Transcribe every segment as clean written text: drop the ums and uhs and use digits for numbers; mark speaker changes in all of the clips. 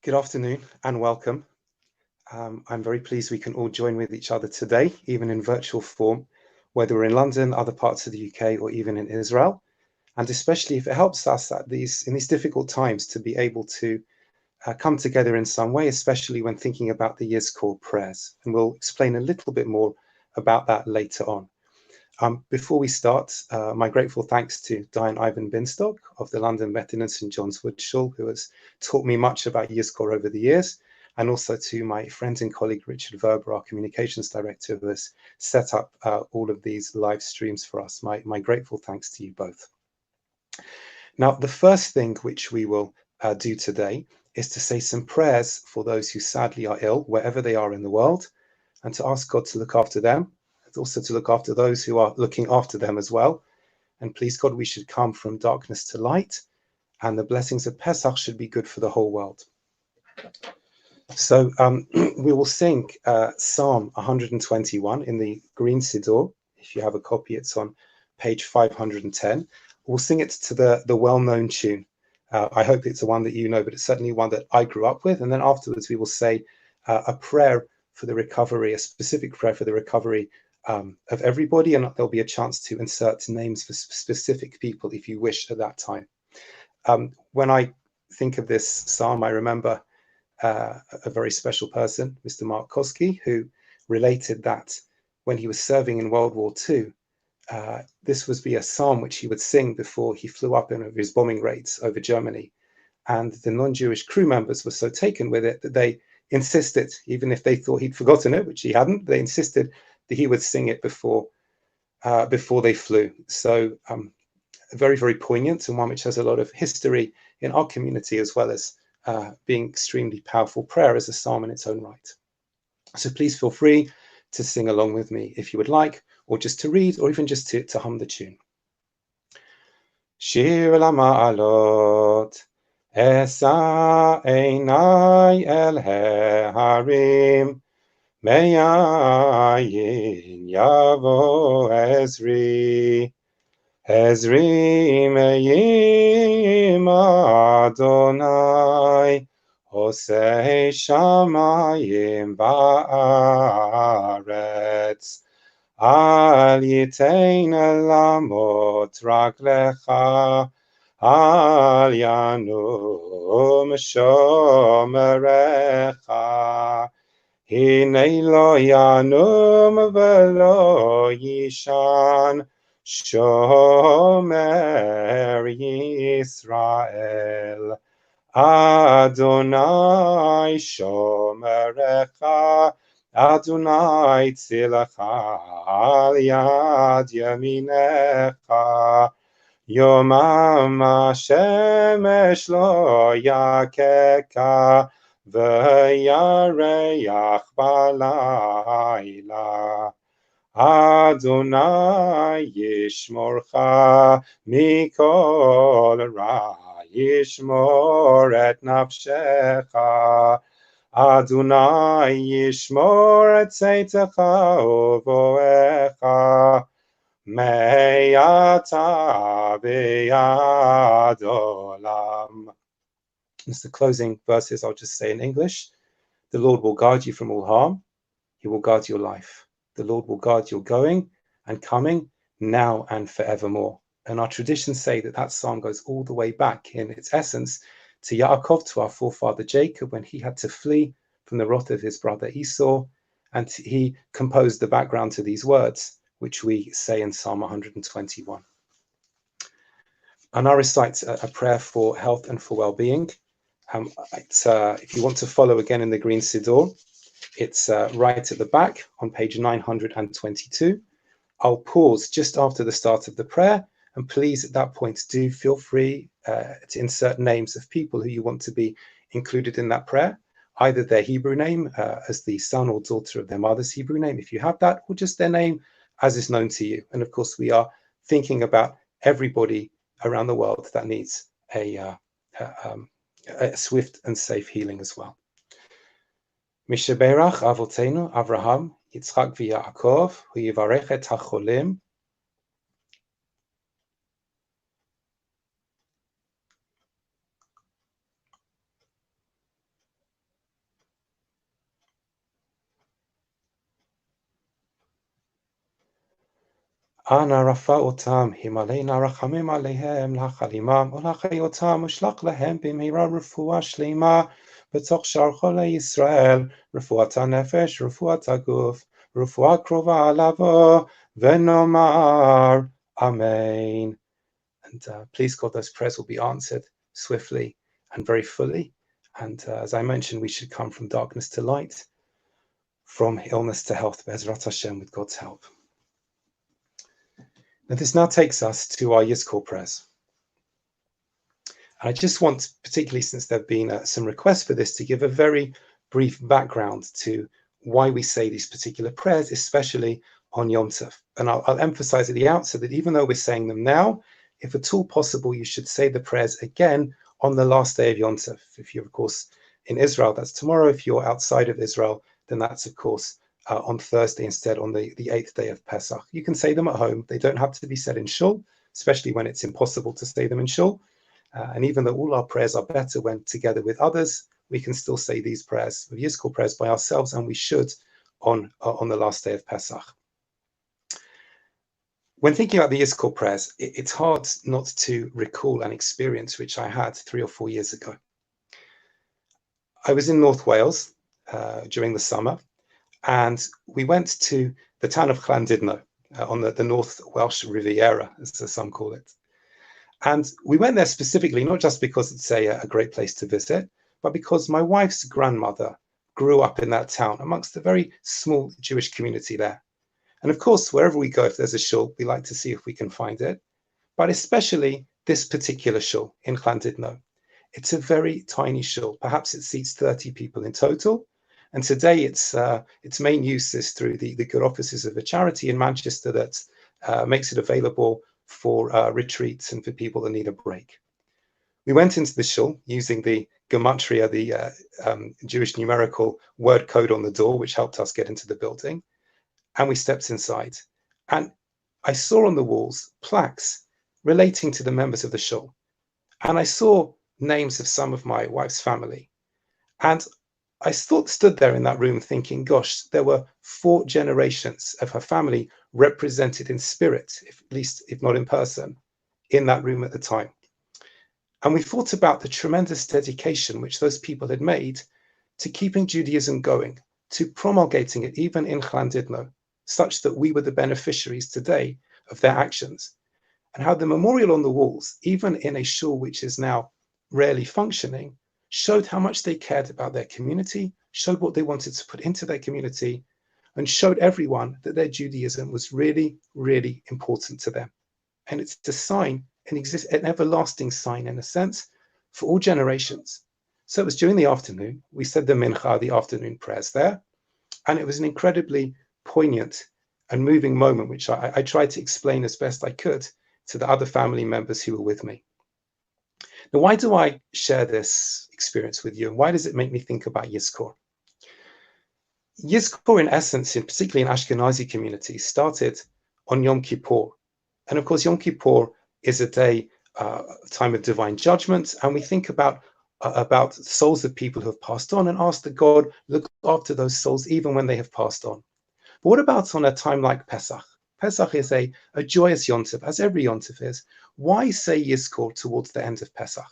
Speaker 1: Good afternoon and welcome. I'm very pleased we can all join with each other today, even in virtual form, whether we're in London, other parts of the UK, or even in Israel. And especially if it helps us in these difficult times to be able to come together in some way, especially when thinking about the Yizkor prayers. And we'll explain a little bit more about that later on. Before we start, my grateful thanks to Diane Ivan Binstock of the London Bethlehem St John's Wood Shul, who has taught me much about Yizkor over the years, and also to my friend and colleague Richard Verber, our communications director, who has set up all of these live streams for us. My grateful thanks to you both. Now, the first thing which we will do today is to say some prayers for those who sadly are ill, wherever they are in the world, and to ask God to look after them, also to look after those who are looking after them as well. And please God, we should come from darkness to light, and the blessings of Pesach should be good for the whole world. So we will sing Psalm 121 in the Green Siddur. If you have a copy, it's on page 510. We'll sing it to the well-known tune. I hope it's the one that you know, but it's certainly one that I grew up with. And then afterwards, we will say a prayer for the recovery, a specific prayer for the recovery of everybody, and there'll be a chance to insert names for specific people if you wish at that time. When I think of this psalm, I remember a very special person, Mr. Mark Koski, who related that when he was serving in World War II, this would be a psalm which he would sing before he flew up in his bombing raids over Germany. And the non-Jewish crew members were so taken with it that they insisted, even if they thought he'd forgotten it, which he hadn't, they insisted that he would sing it before they flew. So very, very poignant, and one which has a lot of history in our community, as well as being extremely powerful prayer as a psalm in its own right. So please feel free to sing along with me if you would like, or just to read, or even just to hum the tune. Shir lama'alot, esa einai el harim, me'ayin yavo ezri, ezri me'yim Adonai, osei shamayim ba'aretz, al yitein lamot raglecha, al yanum shomerecha. Hinei lo yanum velo yishan, shomer Yisrael. Adonai shomerecha, Adonai tzilecha al yad yaminecha. Yomam hashemesh lo yakeka, v'yareach balayla. Adonai yishmorcha mikol ra, yishmor et nafshecha. Adonai yishmor et tzeitecha uvoecha, me'ata v'yad olam. It's the closing verses I'll just say in English. The Lord will guard you from all harm. He will guard your life. The Lord will guard your going and coming now and forevermore. And our traditions say that psalm goes all the way back in its essence to Yaakov, to our forefather Jacob, when he had to flee from the wrath of his brother Esau. And he composed the background to these words, which we say in Psalm 121. And I recite a prayer for health and for well-being. If you want to follow again in the Green Siddur, it's right at the back on page 922. I'll pause just after the start of the prayer, and please at that point do feel free to insert names of people who you want to be included in that prayer, either their Hebrew name as the son or daughter of their mother's Hebrew name, if you have that, or just their name as is known to you. And of course, we are thinking about everybody around the world that needs a swift and safe healing as well. Mishaberach Avotenu Avraham, Yitzchak v'Yaakov, hu yivarech et hacholim. אנא רפא אותם, הימלאנה רחמים עליהם, להחלימם ולהחיותם, ושלח להם במהרה רפואה שלמה, בתוך שאר חולי ישראל, רפואת הנפש, רפואת הגוף, רפואה קרובה לבוא, ונאמר, Amen. And please God, those prayers will be answered swiftly and very fully. And as I mentioned, we should come from darkness to light, from illness to health, Be'ezrat Hashem, with God's help. Now, this now takes us to our Yizkor prayers. And I just want, particularly since there have been some requests for this, to give a very brief background to why we say these particular prayers, especially on Yom Tov. And I'll emphasize at the outset that even though we're saying them now, if at all possible, you should say the prayers again on the last day of Yom Tov. If you're, of course, in Israel, that's tomorrow. If you're outside of Israel, then that's, of course, on Thursday instead, on the 8th day of Pesach. You can say them at home. They don't have to be said in shul, especially when it's impossible to say them in shul. And even though all our prayers are better when together with others, we can still say these prayers, the Yizkor prayers, by ourselves, and we should on the last day of Pesach. When thinking about the Yizkor prayers, it's hard not to recall an experience which I had 3 or 4 years ago. I was in North Wales during the summer, and we went to the town of Llandudno on the North Welsh Riviera, as some call it. And we went there specifically, not just because it's a great place to visit, but because my wife's grandmother grew up in that town amongst a very small Jewish community there. And of course, wherever we go, if there's a shul, we like to see if we can find it, but especially this particular shul in Llandudno. It's a very tiny shul. Perhaps it seats 30 people in total. And today its main use is through the good offices of a charity in Manchester that makes it available for retreats and for people that need a break. We went into the shul using the gematria, the Jewish numerical word code on the door, which helped us get into the building. And we stepped inside. And I saw on the walls plaques relating to the members of the shul. And I saw names of some of my wife's family. And I stood there in that room thinking, gosh, there were 4 generations of her family represented in spirit, if not in person, in that room at the time. And we thought about the tremendous dedication which those people had made to keeping Judaism going, to promulgating it even in Llandudno, such that we were the beneficiaries today of their actions. And how the memorial on the walls, even in a shul which is now rarely functioning, showed how much they cared about their community, showed what they wanted to put into their community, and showed everyone that their Judaism was really, really important to them. And it's a sign, an everlasting sign in a sense, for all generations. So it was during the afternoon, we said the Mincha, the afternoon prayers there, and it was an incredibly poignant and moving moment, which I tried to explain as best I could to the other family members who were with me. Now, why do I share this experience with you, and why does it make me think about Yizkor? Yizkor, in essence, particularly in Ashkenazi communities, started on Yom Kippur. And of course, Yom Kippur is a day, time of divine judgment, and we think about souls of people who have passed on and ask that God look after those souls even when they have passed on. But what about on a time like Pesach? Pesach is a joyous Yom Tov, as every Yom Tov is. Why say Yizkor towards the end of Pesach?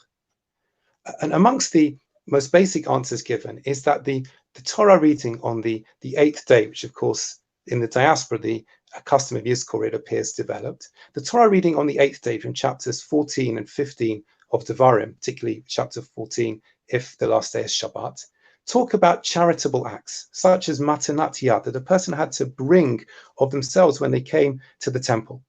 Speaker 1: And amongst the most basic answers given is that the Torah reading on the 8th day, which of course in the diaspora, the custom of Yizkor, it appears developed. The Torah reading on the 8th day from chapters 14 and 15 of Devarim, particularly chapter 14, if the last day is Shabbat, talk about charitable acts, such as matanat yad, that a person had to bring of themselves when they came to the temple.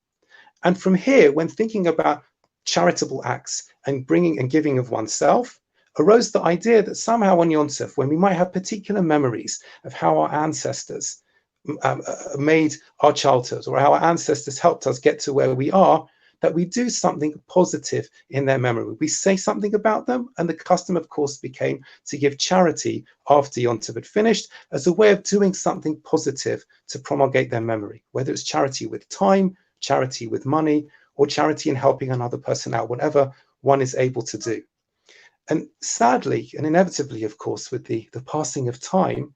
Speaker 1: And from here, when thinking about charitable acts and bringing and giving of oneself, arose the idea that somehow on Yom Tov, when we might have particular memories of how our ancestors made our childhood, or how our ancestors helped us get to where we are, that we do something positive in their memory. We say something about them, and the custom, of course, became to give charity after Yom Tov had finished as a way of doing something positive to promulgate their memory, whether it's charity with time, charity with money, or charity in helping another person out, whatever one is able to do. And sadly, and inevitably, of course, with the passing of time,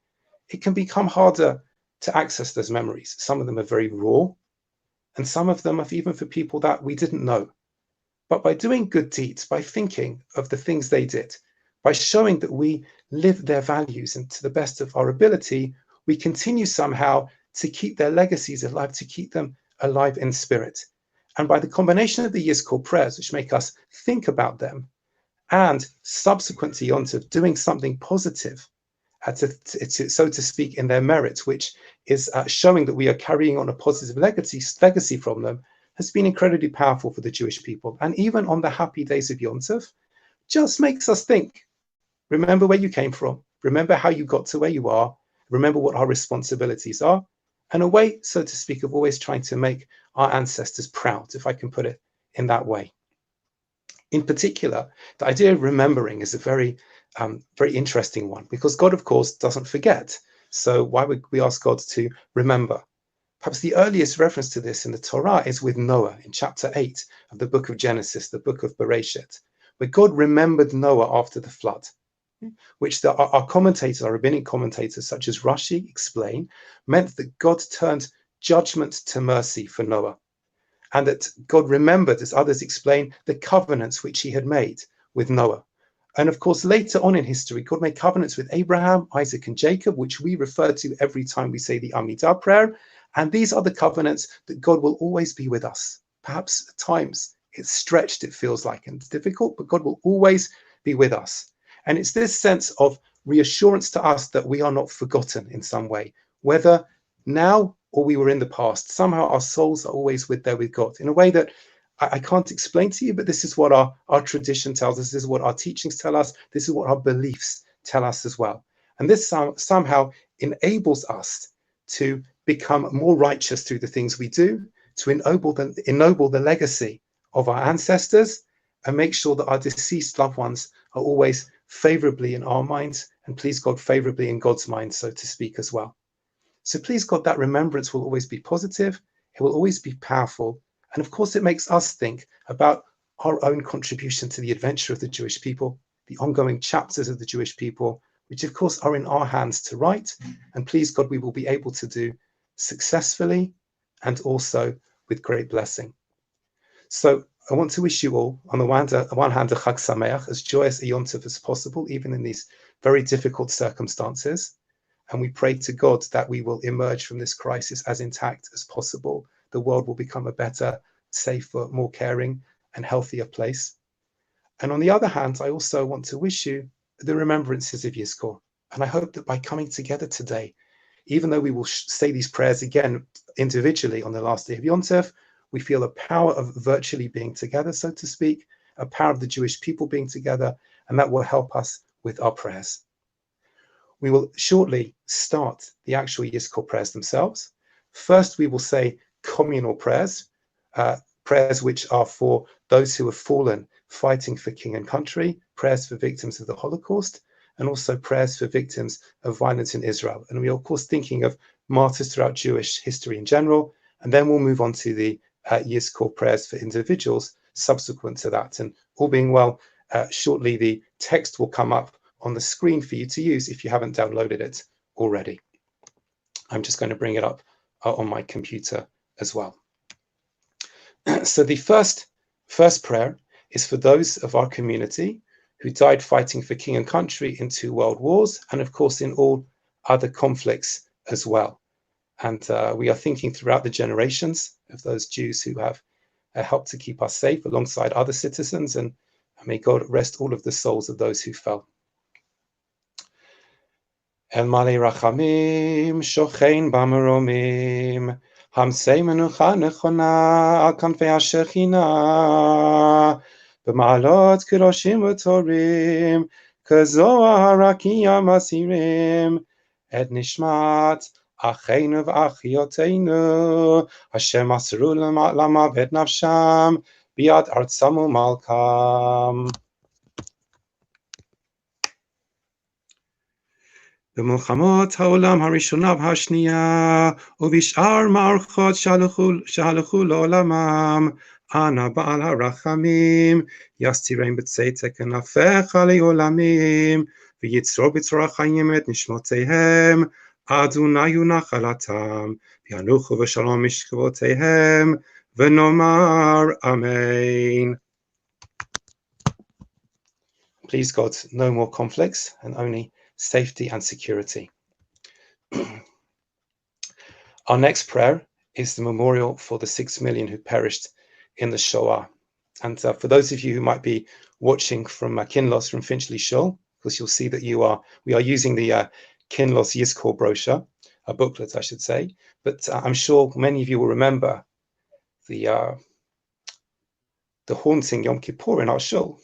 Speaker 1: it can become harder to access those memories. Some of them are very raw, and some of them are even for people that we didn't know. But by doing good deeds, by thinking of the things they did, by showing that we live their values and to the best of our ability, we continue somehow to keep their legacies alive, to keep them alive in spirit. And by the combination of the Yizkor prayers, which make us think about them, and subsequent to Yom Tov, doing something positive, so to speak, in their merit, which is showing that we are carrying on a positive legacy from them, has been incredibly powerful for the Jewish people. And even on the happy days of Yom Tov, just makes us think, remember where you came from, remember how you got to where you are, remember what our responsibilities are, and a way, so to speak, of always trying to make our ancestors proud, if I can put it in that way. In particular, the idea of remembering is a very interesting one, because God, of course, doesn't forget. So why would we ask God to remember? Perhaps the earliest reference to this in the Torah is with Noah in chapter 8 of the book of Genesis, the book of Bereshit, where God remembered Noah after the flood, which our commentators, our rabbinic commentators such as Rashi explain, meant that God turned judgment to mercy for Noah, and that God remembered, as others explain, the covenants which he had made with Noah. And of course, later on in history, God made covenants with Abraham, Isaac, and Jacob, which we refer to every time we say the Amidah prayer. And these are the covenants that God will always be with us. Perhaps at times it's stretched, it feels like, and it's difficult, but God will always be with us. And it's this sense of reassurance to us that we are not forgotten in some way, whether now or we were in the past. Somehow our souls are always there with God in a way that I can't explain to you, but this is what our tradition tells us. This is what our teachings tell us. This is what our beliefs tell us as well. And this somehow enables us to become more righteous through the things we do, to ennoble the legacy of our ancestors, and make sure that our deceased loved ones are always favorably in our minds, and please God, favorably in God's mind, so to speak, as well. So please God, that remembrance will always be positive, it will always be powerful, and of course it makes us think about our own contribution to the adventure of the Jewish people, the ongoing chapters of the Jewish people, which of course are in our hands to write, and please God, we will be able to do successfully and also with great blessing. So I want to wish you all, on the one hand, a Chag Sameach, as joyous a Yom Tov as possible, even in these very difficult circumstances. And we pray to God that we will emerge from this crisis as intact as possible. The world will become a better, safer, more caring, and healthier place. And on the other hand, I also want to wish you the remembrances of Yizkor. And I hope that by coming together today, even though we will say these prayers again individually on the last day of Yom Tov, we feel a power of virtually being together, so to speak, a power of the Jewish people being together, and that will help us with our prayers. We will shortly start the actual Yizkor prayers themselves. First, we will say communal prayers, prayers which are for those who have fallen fighting for king and country, prayers for victims of the Holocaust, and also prayers for victims of violence in Israel. And we are, of course, thinking of martyrs throughout Jewish history in general. And then we'll move on to the Yizkor prayers for individuals subsequent to that. And all being well, shortly the text will come up on the screen for you to use if you haven't downloaded it already. I'm just going to bring it up on my computer as well. So the first prayer is for those of our community who died fighting for king and country in 2 world wars, and of course in all other conflicts as well. And we are thinking throughout the generations of those Jews who have helped to keep us safe alongside other citizens, and may God rest all of the souls of those who fell. El Malei Rachamim, Shochein Bamaromim, Hamsei Menucha Nechona, Al Kanfei HaShechina, B'ma'alot Kedoshim V'Torim, Kazoa Harakia Masirim, Et Nishmat, Acheinu V'Achioteinu, Hashem Asru L'Mavet Nafsham, Biad Artsamu Malkam. במלחמות העולם הראשונה והשנייה, ובשאר מערכות שהלכו לעולמם, אנא בעל הרחמים, יסתירם בצדק כנפיך לעולמים, ויצרור בצורה חיים את נשמותיהם, Adunayu nachalatam, v'yanuchu v'shalom mishkavotehem, v'nomar amen. Please God, no more conflicts and only safety and security. Our next prayer is the memorial for the 6 million who perished in the Shoah. And for those of you who might be watching from Kinlos, from Finchley Shul, because you'll see that we are using the Kinlos Yizkor brochure, a booklet, I should say. But I'm sure many of you will remember the haunting Yom Kippur in our shul,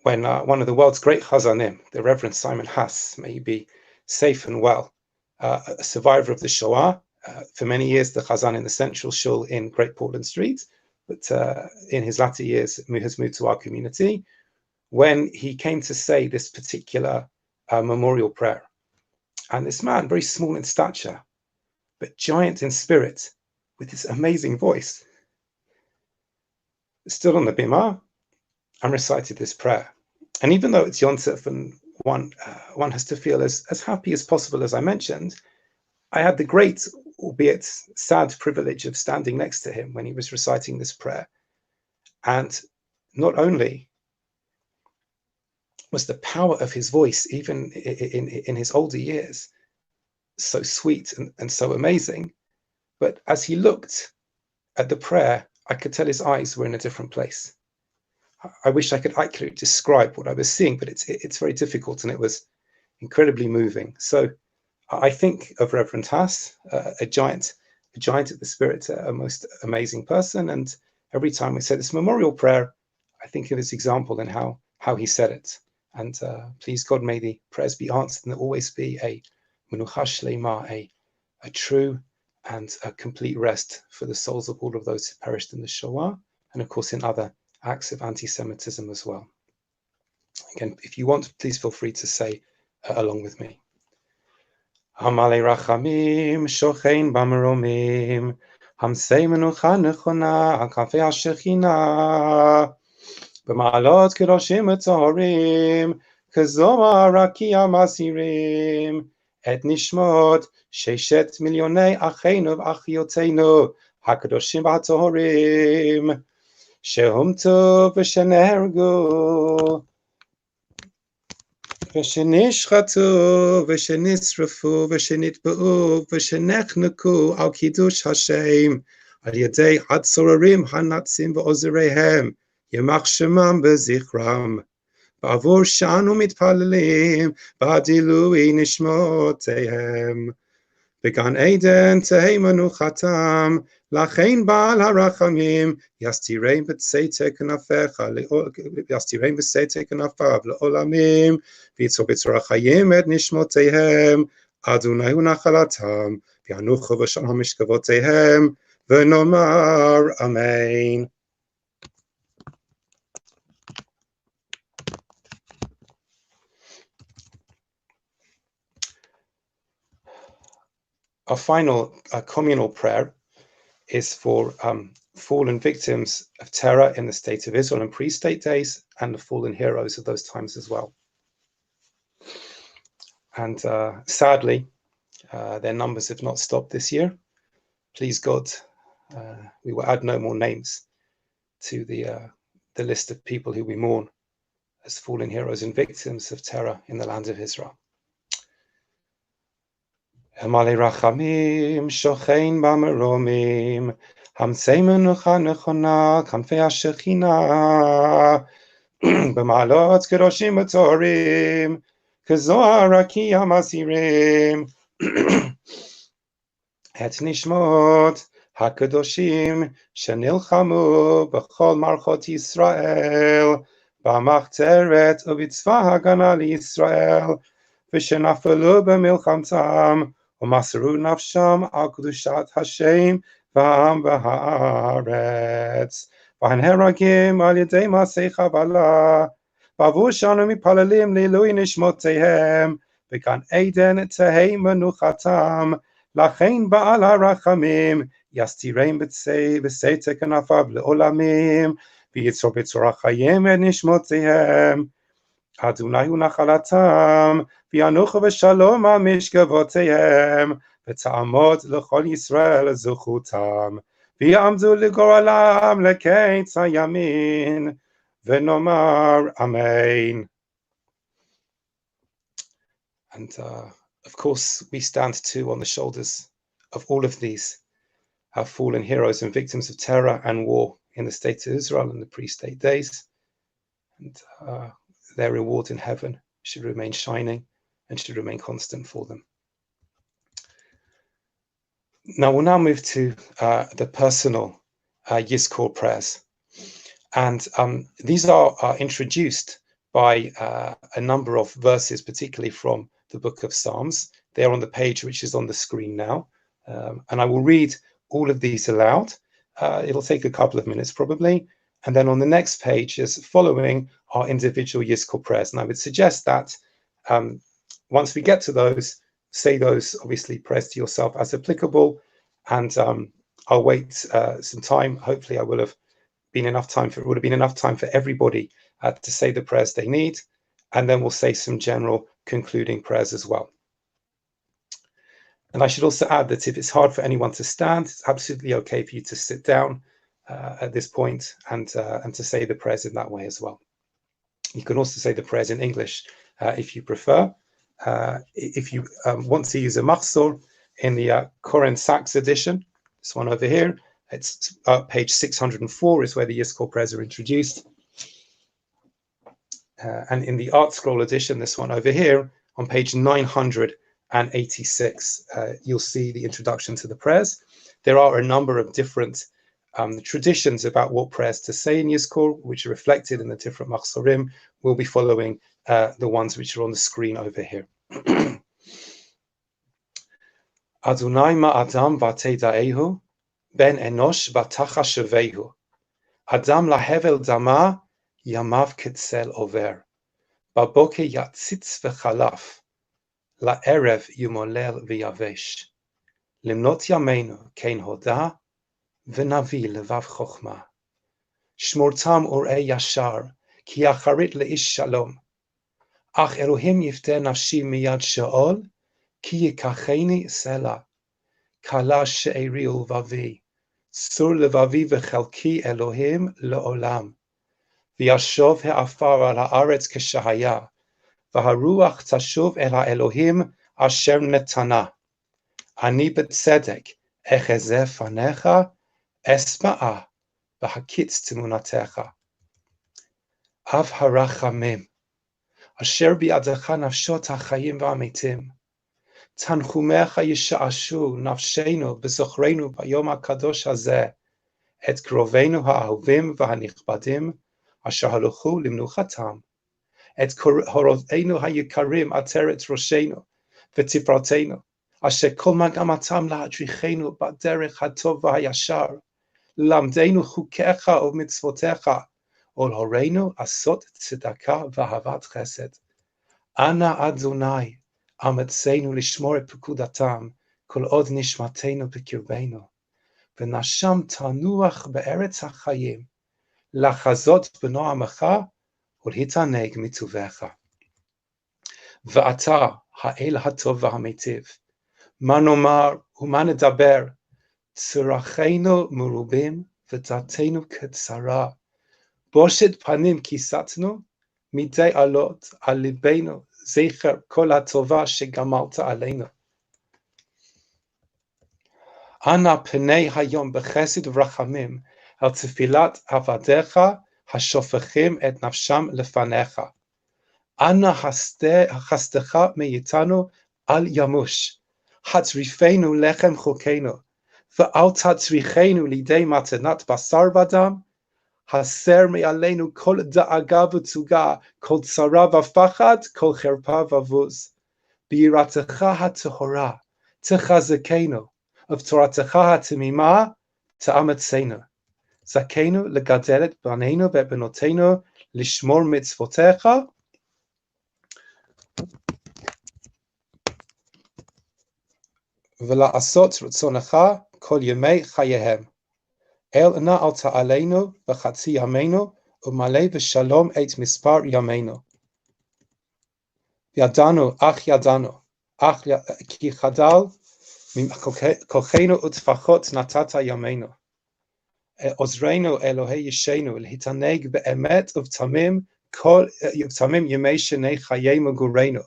Speaker 1: when one of the world's great Chazanim, the Reverend Simon Hass, may he be safe and well, a survivor of the Shoah, for many years the Chazan in the Central Shul in Great Portland Street, but in his latter years has moved to our community, when he came to say this particular memorial prayer. And this man, very small in stature, but giant in spirit, with his amazing voice, stood on the bimah and recited this prayer. And even though it's Yom Tov and one has to feel as happy as possible, as I mentioned, I had the great, albeit sad, privilege of standing next to him when he was reciting this prayer. And not only was the power of his voice, even in his older years, so sweet and so amazing, but as he looked at the prayer, I could tell his eyes were in a different place. I wish I could accurately describe what I was seeing, but it's very difficult, and it was incredibly moving. So I think of Reverend Hass, a giant of the spirit, a most amazing person. And every time we say this memorial prayer, I think of his example and how he said it. And please God, may the prayers be answered, and there always be a menucha shlema, a true and a complete rest for the souls of all of those who perished in the Shoah, and of course in other acts of anti-Semitism as well. Again, if you want, please feel free to say along with me. Hamale rachamim shochein b'maromim, hamsei menucha nechona kafei hashechina, b'ma'alot kedoshim v'tzorim, kazoma rakia masirim, et nishmot sheshet milyonei acheinu v'achioteinu hakadoshim v'tzorim, shehumtu v'shenehorgu, ושנשחטו ושנשרפו ושנטבעו ושנחנקו על קידוש השם על ידי הצוררים הנאצים ועוזריהם, יימח שמם בזכרם. בעבור שאנו מתפללים בעד עילוי נשמותיהם. בגן עדן תהא מנוחתם, לכן בעל הרחמים יסתירם בצאתי כנפיו לעולמים, ויצור בצורה חיים את נשמותיהם, אדוני הוא נחלתם, וינוחו בשלום משכבותיהם, ונאמר אמן. Our final communal prayer is for fallen victims of terror in the state of Israel in pre-state days, and the fallen heroes of those times as well. And sadly, their numbers have not stopped this year. Please God, we will add no more names to the list of people who we mourn as fallen heroes and victims of terror in the land of Israel. Hamale rachamim shochein b'maromim, hamsei menucha nechona kanfei hashechina, b'ma'alot kedoshim v'tzorim, k'zohar rakia masirim, et nishmot hakadoshim shenilchamu b'chol marchot Yisrael, b'machteret u'b'tzva hagana liYisrael, v'shenafelu b'milchamtam, u'maseru nafsham al kedushat Hashem v'ha'am v'ha'aretz, v'hanheragim al yedei masei chavala, v'avur shanu mipalalim leilui nishmotehem, v'gan eden tehei menuchatam, lachein ba'al harachamim yastirem b'tzei kanafav le'olamim, v'yitzor b'tzora chayim et nishmotehem, Adonai hu nachalatam, v'yanuchu v'shalom al mishkavotehem, v'ta'amod l'chol Yisrael zuchutam, v'yamdu l'goralam l'keitz hayamin, v'nomar amen. And of course, we stand too on the shoulders of all of these fallen heroes and victims of terror and war in the state of Israel in the pre-state days. And their reward in heaven should remain shining and should remain constant for them. Now we'll now move to the personal Yizkor prayers. And these are introduced by a number of verses, particularly from the book of Psalms. They're on the page which is on the screen now. And I will read all of these aloud. It'll take a couple of minutes probably. And then on the next page is following our individual Yizkor prayers. And I would suggest that once we get to those, say those obviously prayers to yourself as applicable. And I'll wait some time. Hopefully I will have been enough time for, it would have been enough time for everybody to say the prayers they need. And then we'll say some general concluding prayers as well. And I should also add that if it's hard for anyone to stand, it's absolutely okay for you to sit down at this point and to say the prayers in that way as well. You can also say the prayers in English if you prefer. If you want to use a machzor in the Koren Sachs edition, this one over here, it's page 604 is where the Yizkor prayers are introduced. And in the Art Scroll edition, this one over here, on page 986, you'll see the introduction to the prayers. There are a number of different traditions about what prayers to say in Yizkor, which are reflected in the different machzorim. We'll be following the ones which are on the screen over here. Adonai ma'adam v'teida'ehu, ben enosh v'tacha shevehu. Adam lahevel dama, yamav ketzel over. Baboke yatzitz v'chalaf, la'erev yumolel v'yavesh. Limnot yameinu kein hoda, v'navi levav chochma. Shmortam ur'ei yashar, ki acharit le'ish shalom. Ach Elohim yifteh nafshi miyad she'ol, ki yikacheni sela. Kala she'eri ulvavi. Sur levavi v'chelki Elohim le'olam. V'yashov ha'afar al ha'aretz k'shahaya. V'haruach tashuv el ha'Elohim asher netana. Ani b'tzedek echezeh fanecha esma'a v'hakitz timunatecha. Av harachamim asher bi'adecha nafshot ha'chayim v'ametim. Tanchumecha yisha'ashu nafshenu b'zochrenu b'yom ha'kadosh hazeh et krovenu ha'ahuvim v'hanichbadim asher haluchu limnuchatam et horovenu ha'yikarim ateret roshenu v'tifratenu asher kol magamatam la'adrichenu b'derech hatov v'hayashar lamdenu chukecha u'mitzvotecha ol horenu asot tzedakah v'ahavat chesed. Ana Adonai Amatzenu lishmor et pekudatam, kol od nishmatenu b'kirbenu, v'nasham tanuach be'eretz hachayim, lachazot b'no ha'amecha, ulhitaneg mituvecha. V'ata ha'el hatov v'hametiv, manomar u'manedaber, tzurachenu murubim, v'datenu ketzara, boshet panim kisatnu, midei alot al libenu, Zecher kol hatova shegamalta aleinu. Ana pnei hayom b'chesed v'rachamim el tefilat avadecha hashofechim et nafsham lefanecha. Ana chastecha meitanu al yamush. Hatzrifenu lechem chokenu. V'al tatzrichenu lidei matenat basar badam. Haser me'aleinu kol da'aga v'tzuga, kol tzara v'fachad, kol cherpa v'avuz. B'yiratecha ha'tehora, techazekenu, v'toratecha ha'temima, ta'amatzenu. Zakenu legadelet baneinu ve'benotenu, lishmor mitzvotecha. V'la'asot ritzonecha kol yemei chayehem. El na al ta'aleinu v'chatzi yameinu u'malei v'shalom et mispar yameinu. Yadano, ach yadano, ach ki chadal, kocheno utfachot natata yameno. Ozreinu Elohei Yishenu Hitaneg be'emet uvtamim kol uvtamim yemei shenei chayei gurenu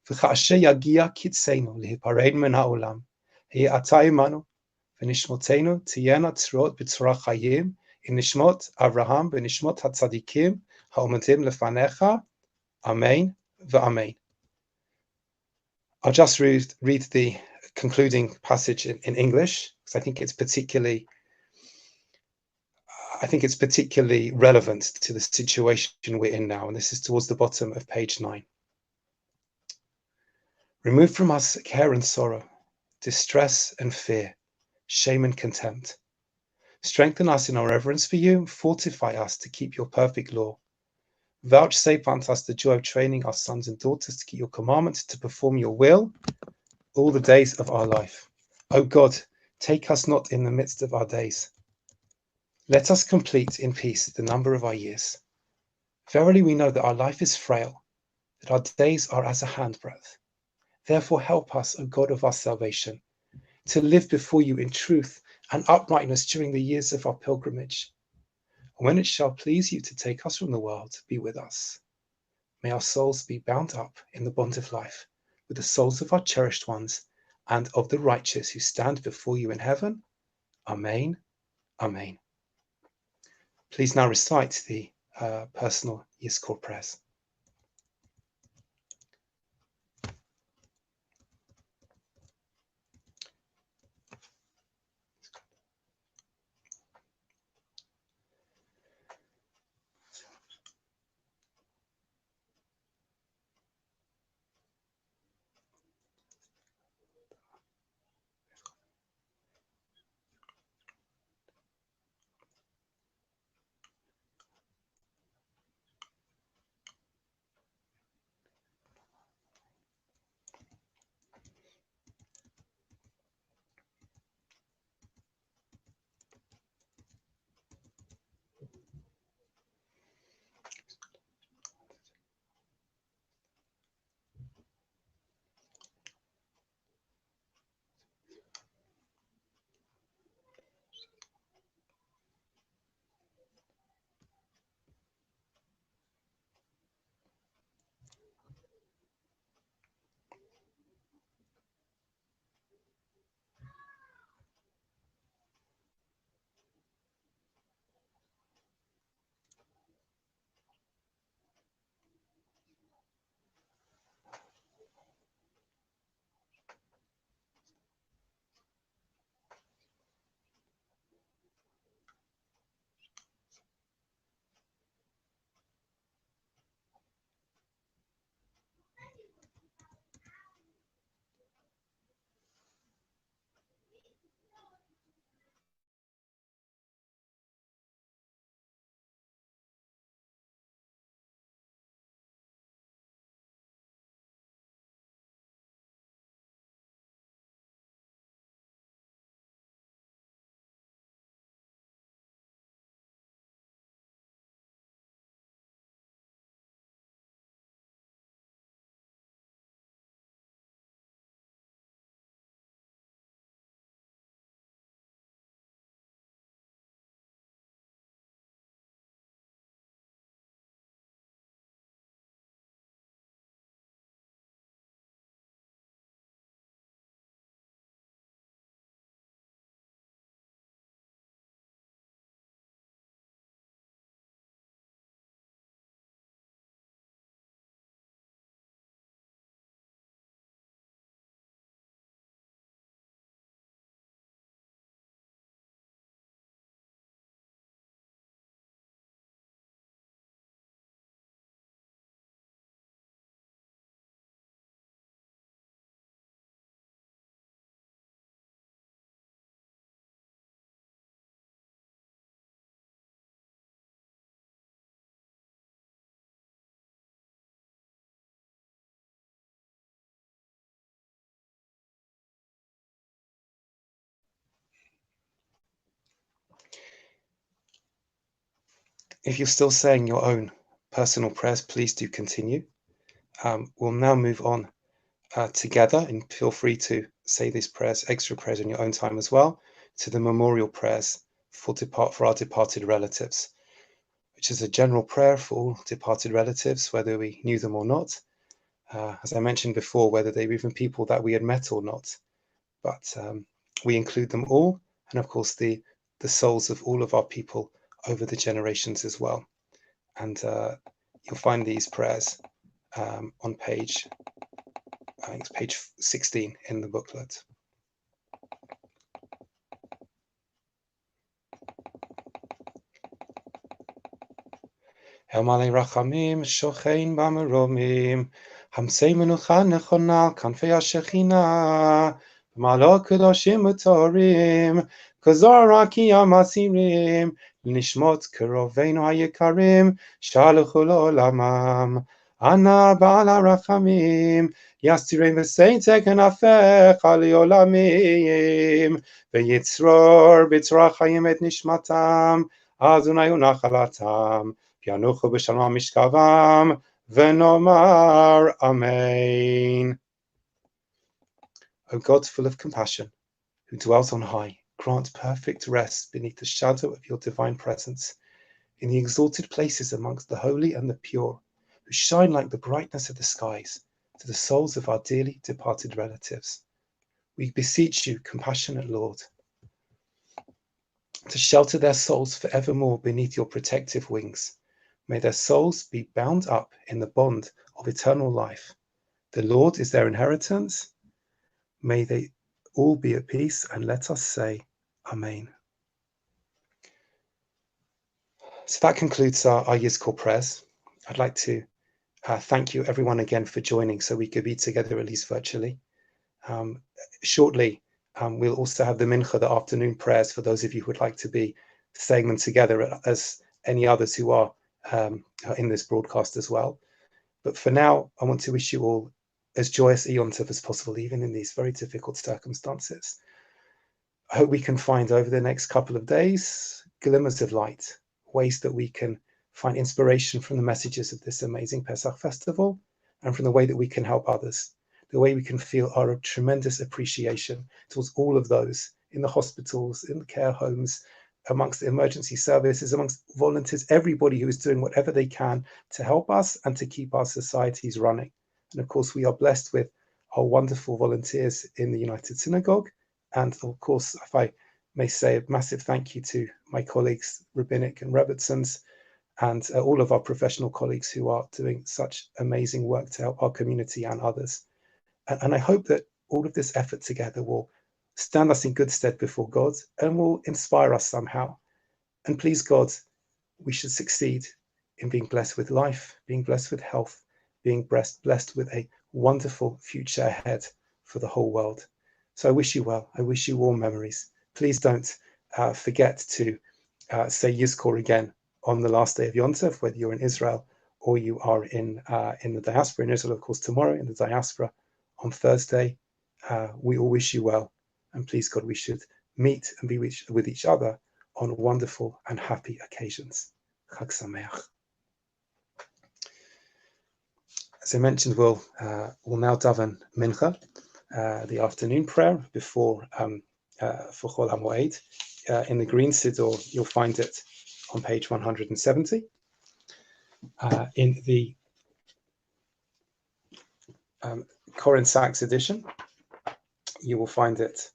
Speaker 1: v'cha'asher yagia kitzeinu lihipareid min ha'olam hi'ata imanu v'nishmotenu tiyena tzrot b'tzora chayim inishmot Avraham v'nishmot hatzadikim ha'ometim lefanecha. Amen v'amen. I'll just read the concluding passage in English because I think it's particularly relevant to the situation we're in now, and this is towards the bottom of page 9. Remove from us care and sorrow, distress and fear, shame and contempt. Strengthen us in our reverence for you, and fortify us to keep your perfect law. Vouchsafe unto us the joy of training our sons and daughters to keep your commandments, to perform your will all the days of our life. O God, take us not in the midst of our days. Let us complete in peace the number of our years. Verily we know that our life is frail, that our days are as a handbreadth. Therefore help us, O God of our salvation, to live before you in truth and uprightness during the years of our pilgrimage. And when it shall please you to take us from the world, be with us. May our souls be bound up in the bond of life with the souls of our cherished ones and of the righteous who stand before you in heaven. Amen. Amen. Please now recite the personal Yizkor prayers. If you're still saying your own personal prayers, please do continue. we'll now move on together, and feel free to say these prayers, extra prayers in your own time as well, to the memorial prayers for our departed relatives, which is a general prayer for all departed relatives, whether we knew them or not. As I mentioned before, whether they were even people that we had met or not. But we include them all, and of course the souls of all of our people over the generations as well. And you'll find these prayers on page, I think it's page 16 in the booklet. Malei Rachamim, Shochein Bamaromim, Hamsei Menucha Nechona, Kanfei HaShechina, Malo Kedoshim Utorim, Kazar Raki Amasirim, Nishmot Keroveinu Hayekarim, Shaluchu Olamam, Ana Bala Rachamim, Yastirim V'Seitek Enafech Ali Olamim, V'Yitzror B'Tzrachayim Et Nishmatam, Adonai Unachalatam, Pianuchu b'shalom mishkavam, v'nomar amen. O God, full of compassion, who dwells on high, grant perfect rest beneath the shadow of your divine presence, in the exalted places amongst the holy and the pure, who shine like the brightness of the skies, to the souls of our dearly departed relatives. We beseech you, compassionate Lord, to shelter their souls forevermore beneath your protective wings. May their souls be bound up in the bond of eternal life. The Lord is their inheritance. May they all be at peace, and let us say Amen. So that concludes our Yizkor prayers. I'd like to thank you everyone again for joining, so we could be together at least virtually. Shortly, we'll also have the Mincha, the afternoon prayers, for those of you who would like to be saying them together as any others who are in this broadcast as well. But for now, I want to wish you all as joyous a Yom Tov as possible, even in these very difficult circumstances. I hope we can find over the next couple of days glimmers of light, ways that we can find inspiration from the messages of this amazing Pesach festival, and from the way that we can help others, the way we can feel our tremendous appreciation towards all of those in the hospitals, in the care homes, amongst the emergency services, amongst volunteers, everybody who is doing whatever they can to help us and to keep our societies running. And of course, we are blessed with our wonderful volunteers in the United Synagogue. And of course, if I may say a massive thank you to my colleagues, Rabbinic and Rebbitzins, and all of our professional colleagues who are doing such amazing work to help our community and others. And I hope that all of this effort together will stand us in good stead before God and will inspire us somehow. And please God, we should succeed in being blessed with life, being blessed with health, being blessed with a wonderful future ahead for the whole world. So I wish you well. I wish you warm memories. Please don't forget to say Yizkor again on the last day of Yom Tov, whether you're in Israel or you are in the diaspora. In Israel, of course, tomorrow, in the diaspora on Thursday. We all wish you well. And please God, we should meet and be with each other on wonderful and happy occasions. Chag Sameach. As I mentioned, we'll now daven Mincha, the afternoon prayer before for Chol HaMoed. In the Green Siddur, you'll find it on page 170. In the Koren Sachs edition, you will find it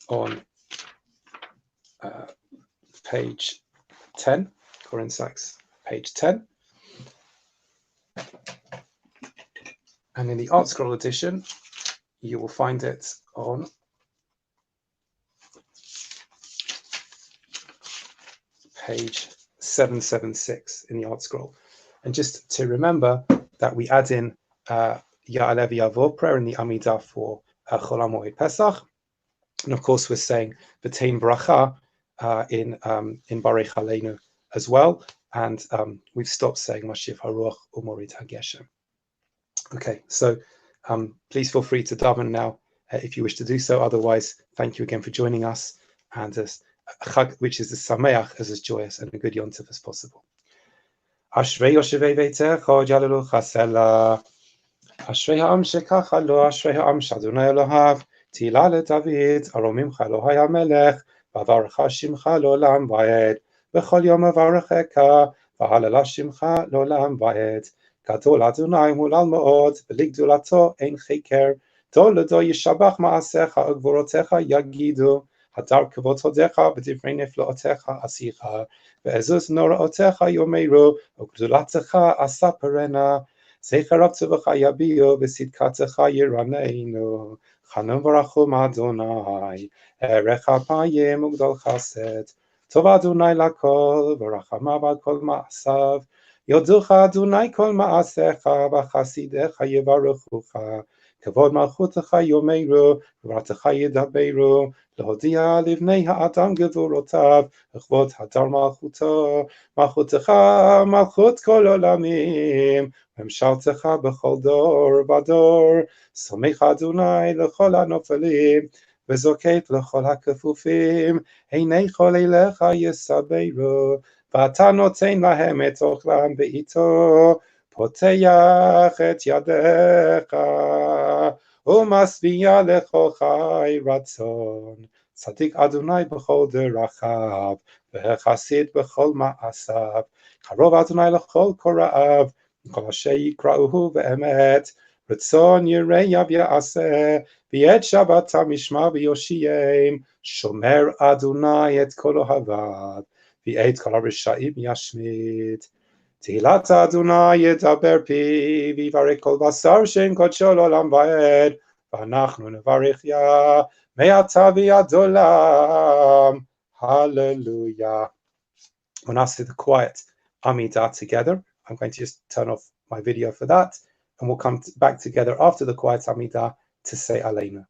Speaker 1: on page 10, Koren Sachs, page 10. And in the Art Scroll edition, you will find it on page 776 in the Art Scroll. And just to remember that we add in Ya'alev Yavor prayer in the Amidah for Chol HaMoed Pesach. And of course, we're saying B'tein Bracha in Barech Aleinu as well. And we've stopped saying Mashiach HaRuach U'Morid HaGeshem. Okay, so please feel free to daven now if you wish to do so. Otherwise, thank you again for joining us, and Chag, which is as sameach, as joyous and a good Yom Tov as possible. אשרי יושבי ביתך יהללו סלע. אשרי העם שככה לו, אשרי העם שאדוני אלוהיו, תהילה לדוד, ארומימך אלוהי המלך, וברך שמך לעולם ועד, בכל יום אברכך, והללה שמך לעולם ועד. גדול אדוני מהולל מאוד, ולגדולתו אין חקר, תולדו ישבח מעשיך וגבורותיך יגידו, הדר כבוד הודיך בדברי נפלאותיך עשיך, ועזוז נוראותיך יאמרו, וגדולתך אספרנה. זכר רב טובך יביאו, וצדקתך ירננו. חנון ורחום אדוני, ערך אפיים וגדול חסד. טוב אדוני לכל, ורחמיו על כל מעשיו. יודוך אדוני כל מעשיך, וחסידיך יברכוך. כבוד מלכותך יאמרו, גבורתך ידברו, להודיע לבני האדם גבורותיו, וכבוד הדר מלכותו. מלכותך מלכות כל עולמים, ממשלתך בכל דור ודור. סומך אדוני לכל הנופלים, וזוקף לכל הכפופים. עיני כל אליך יסברו, ואתה נותן להם את אוכלם בעיתו. פותח את ידיך, ומשביע לכל חי רצון. צדיק אדוני בכל דרכיו, וחסיד בכל מעשיו. קרוב אדוני לכל קוראיו, כל אשר יקראוהו באמת. רצון יראיו יעשה, ואת שבתם ישמע ויושיעם. שומר אדוני את כל אוהביו, ואת כל הרשעים ישמיד. תהילת אדוני ידבר פיו, ויברך כל בשר שם קודשו לעולם ועד, ואנחנו נברך יה מעתה ועד עולם. Hallelujah. When I say the quiet Amidah together, I'm going to just turn off my video for that, and we'll come back together after the quiet Amidah to say Laitner.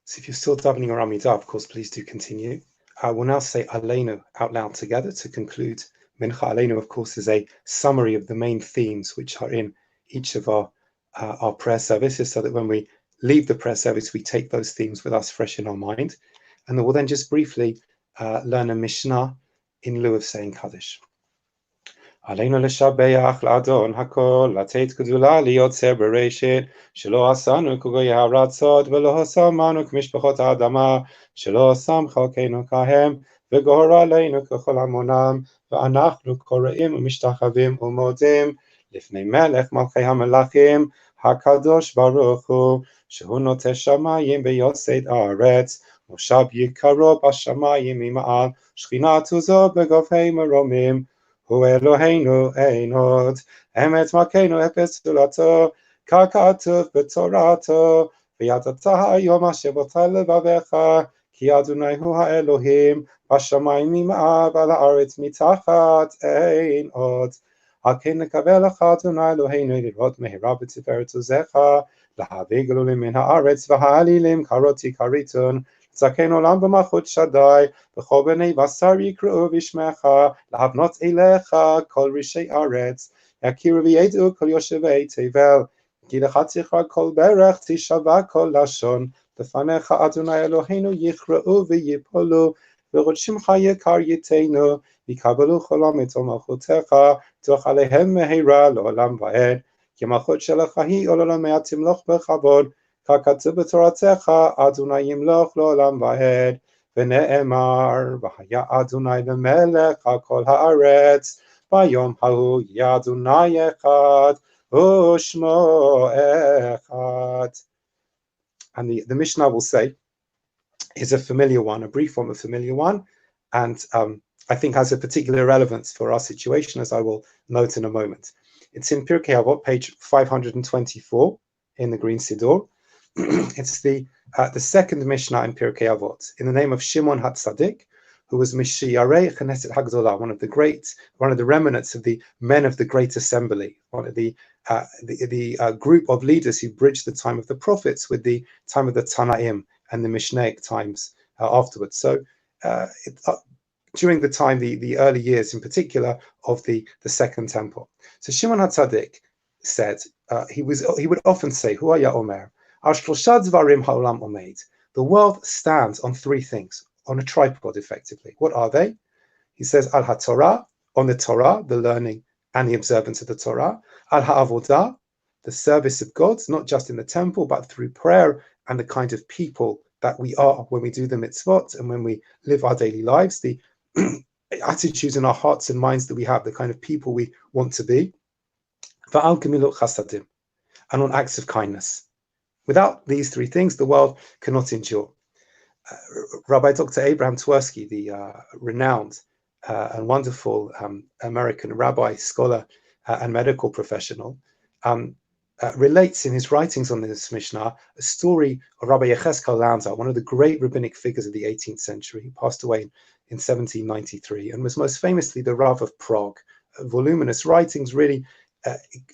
Speaker 1: So if you're still davening or Amidah, of course, please do continue. We'll now say Aleinu out loud together to conclude Mincha. Aleinu, of course, is a summary of the main themes which are in each of our prayer services, so that when we leave the prayer service, we take those themes with us fresh in our mind. And then we'll then just briefly learn a Mishnah in lieu of saying Kaddish. עלינו לשבח לאדון הכל, לתת גדולה ליוצר בראשית, שלא עשנו כגויי הארצות, ולא שמנו כמשפחות האדמה, שלא שם חלקנו כהם, וגורר עלינו ככל המונם, ואנחנו קוראים ומשתחווים ומודים, לפני מלך מלכי המלכים, הקדוש ברוך הוא, שהוא נוטה שמיים ויוסד הארץ, מושב יקרו בשמיים ממעל, שכינת עוזו בגופי מרומים, הוא אלוהינו אין עוד, אמת מלכנו אפס זולתו, ככתוב בתורתו, וידעת היום אשר בוטל לבביך, כי אדוני הוא האלוהים, בשמיים ממעל ועל הארץ מתחת אין עוד. על כן נקווה לך אדוני אלוהינו לראות מהרה בתפארת עוזך, להביא גלולים מן הארץ והעלילים קרותי כריתון, זקן עולם במלכות שדי, וכל בני בשר יקראו בשמך, להבנות אליך כל ראשי ארץ, יכירו וידעו כל יושבי תבל, כי לך תכרע כל ברך, תשבע כל לשון, לפניך אדוני אלוהינו יכרעו ויפולו, ורוד שמך יקר ייתנו, יקבלו כולם את מלכותך, תוך עליהם מהרה לעולם ועד, כי מלכות שלך היא ולעולמיה תמלוך בכבוד, ככתוב בתורתך, אדוני ימלוך לעולם ועד, ונאמר, והיה אדוני למלך על כל הארץ, ביום ההוא יהיה אדוני אחד, ושמו אחד. And the Mishnah will say is a familiar one, a brief one, a familiar one, and I think has a particular relevance for our situation, as I will note in a moment. It's in Pirkei Avot, page 524 in the Green Siddur. It's the second Mishnah in Pirkei Avot, in the name of Shimon HaTzadik, who was Mishiyarei Knesset Hagdolah, one of the remnants of the men of the Great Assembly, one of the group of leaders who bridged the time of the prophets with the time of the Tanaim and the Mishnaic times afterwards. So during the time, the early years in particular of the Second Temple. So Shimon HaTzadik said, he would often say, Hu haya omer, the world stands on three things, on a tripod effectively. What are they? He says, Al HaTorah, on the Torah, the learning and the observance of the Torah, Al HaAvodah, the service of God, not just in the temple, but through prayer and the kind of people that we are when we do the mitzvot and when we live our daily lives, the attitudes in our hearts and minds that we have, the kind of people we want to be, Va'al Gemilut Chasadim, and on acts of kindness. Without these three things, the world cannot endure. Rabbi Dr. Abraham Twersky, the renowned and wonderful American rabbi, scholar, and medical professional, relates in his writings on this Mishnah a story of Rabbi Yecheskel Landau, one of the great rabbinic figures of the 18th century, who passed away in 1793 and was most famously the Rav of Prague. Voluminous writings, really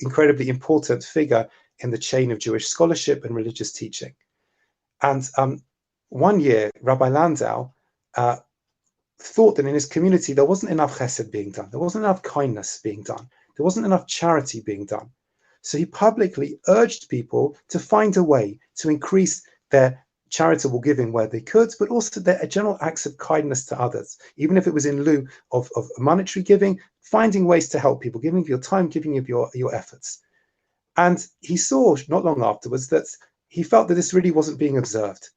Speaker 1: incredibly important figure in the chain of Jewish scholarship and religious teaching. And one year, Rabbi Landau thought that in his community there wasn't enough chesed being done, there wasn't enough kindness being done, there wasn't enough charity being done. So he publicly urged people to find a way to increase their charitable giving where they could, but also their general acts of kindness to others, even if it was in lieu of monetary giving, finding ways to help people, giving of your time, giving of your efforts. And he saw not long afterwards that he felt that this really wasn't being observed.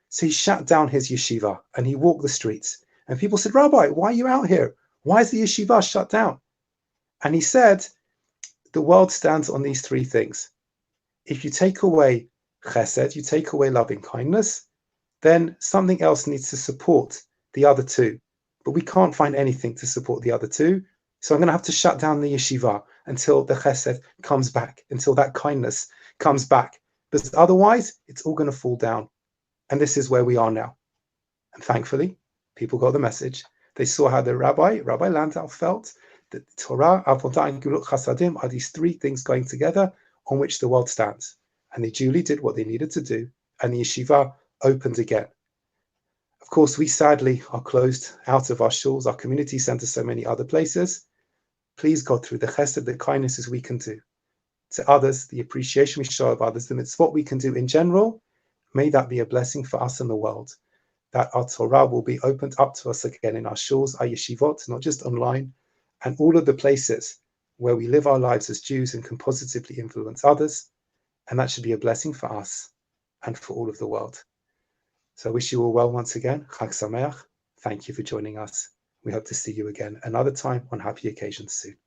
Speaker 1: So he shut down his yeshiva and he walked the streets. And people said, Rabbi, why are you out here? Why is the yeshiva shut down? And he said, the world stands on these three things. If you take away chesed, you take away loving kindness, then something else needs to support the other two. But we can't find anything to support the other two. So I'm going to have to shut down the yeshiva until the chesed comes back, until that kindness comes back. Because otherwise, it's all going to fall down. And this is where we are now. And thankfully, people got the message. They saw how the Rabbi Landau, felt that Torah, Avodah, and Gemilut Chasadim are these three things going together on which the world stands. And they duly did what they needed to do. And the yeshiva opened again. Of course, we sadly are closed out of our shuls, our community centers, so many other places. Please, God, through the chesed, the kindnesses we can do to others, the appreciation we show of others, the mitzvot we can do in general, may that be a blessing for us and the world, that our Torah will be opened up to us again in our shuls, our yeshivot, not just online, and all of the places where we live our lives as Jews and can positively influence others. And that should be a blessing for us and for all of the world. So I wish you all well once again. Chag Sameach. Thank you for joining us. We hope to see you again another time on happy occasions soon.